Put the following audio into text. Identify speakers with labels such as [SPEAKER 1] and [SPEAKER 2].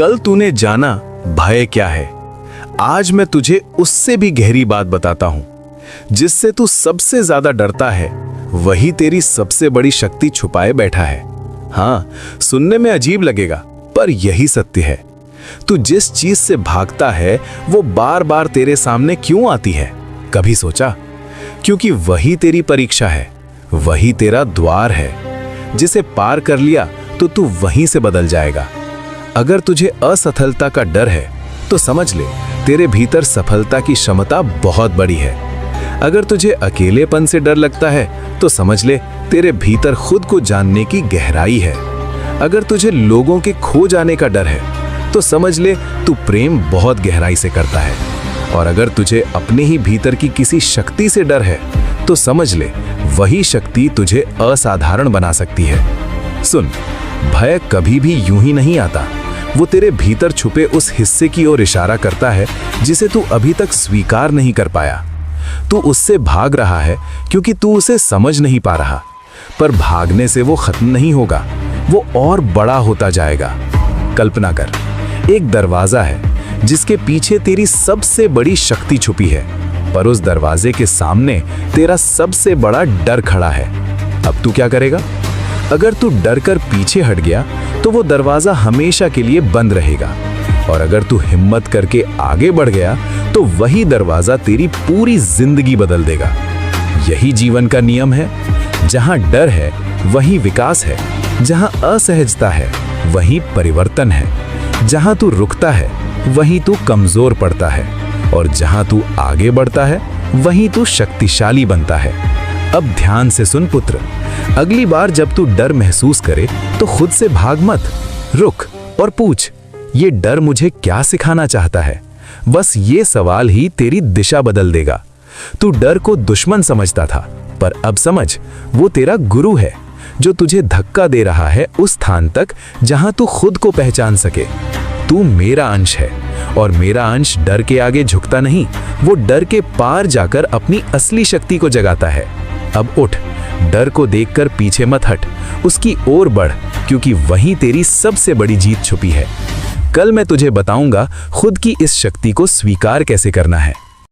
[SPEAKER 1] कल तूने जाना भय क्या है। आज मैं तुझे उससे भी गहरी बात बताता हूं। जिससे तू सबसे ज्यादा डरता है वही तेरी सबसे बड़ी शक्ति छुपाए बैठा है। हाँ, सुनने में अजीब लगेगा पर यही सत्य है। तू जिस चीज से भागता है वो बार बार तेरे सामने क्यों आती है, कभी सोचा? क्योंकि वही तेरी परीक्षा है, वही तेरा द्वार है। जिसे पार कर लिया तो तू वहीं से बदल जाएगा। अगर तुझे असफलता का डर है तो समझ ले तेरे भीतर सफलता की क्षमता बहुत बड़ी है। अगर तुझे अकेलेपन से डर लगता है तो समझ ले तेरे भीतर खुद को जानने की गहराई है। अगर तुझे लोगों के खो जाने का डर है तो समझ ले तू प्रेम बहुत गहराई से करता है। और अगर तुझे अपने ही भीतर की किसी शक्ति से डर है तो समझ ले वही शक्ति तुझे असाधारण बना सकती है। सुन, भय कभी भी यूं ही नहीं आता। वो तेरे भीतर छुपे उस हिस्से की ओर इशारा करता है जिसे तू अभी तक स्वीकार नहीं कर पाया। तू उससे भाग रहा है क्योंकि तू उसे समझ नहीं पा रहा। पर भागने से वो खत्म नहीं होगा, वो और बड़ा होता जाएगा। कल्पना कर, एक दरवाजा है जिसके पीछे तेरी सबसे बड़ी शक्ति छुपी है, पर उस दरवाजे के सामने तेरा सबसे बड़ा डर खड़ा है। अब तू क्या करेगा? अगर तू डर कर पीछे हट गया तो वो दरवाजा हमेशा के लिए बंद रहेगा। और अगर तू हिम्मत करके आगे बढ़ गया तो वही दरवाजा तेरी पूरी जिंदगी बदल देगा। यही जीवन का नियम है। जहां डर है वहीं विकास है, जहां असहजता है वहीं परिवर्तन है, जहां तू रुकता है वहीं तू कमजोर पड़ता है, और जहां तू आगे बढ़ता है वहीं तू शक्तिशाली बनता है। अब ध्यान से सुन पुत्र, अगली बार जब तू डर महसूस करे तो खुद से भाग मत, रुक और पूछ, ये डर मुझे क्या सिखाना चाहता है? बस ये सवाल ही तेरी दिशा बदल देगा। तू डर को दुश्मन समझता था, पर अब समझ, वो तेरा गुरु है जो तुझे धक्का दे रहा है उस स्थान तक जहां तू खुद को पहचान सके। तू मेरा अंश है और मेरा अंश डर के आगे झुकता नहीं, वो डर के पार जाकर अपनी असली शक्ति को जगाता है। अब उठ, डर को देखकर पीछे मत हट, उसकी ओर बढ़, क्योंकि वहीं तेरी सबसे बड़ी जीत छुपी है। कल मैं तुझे बताऊंगा खुद की इस शक्ति को स्वीकार कैसे करना है।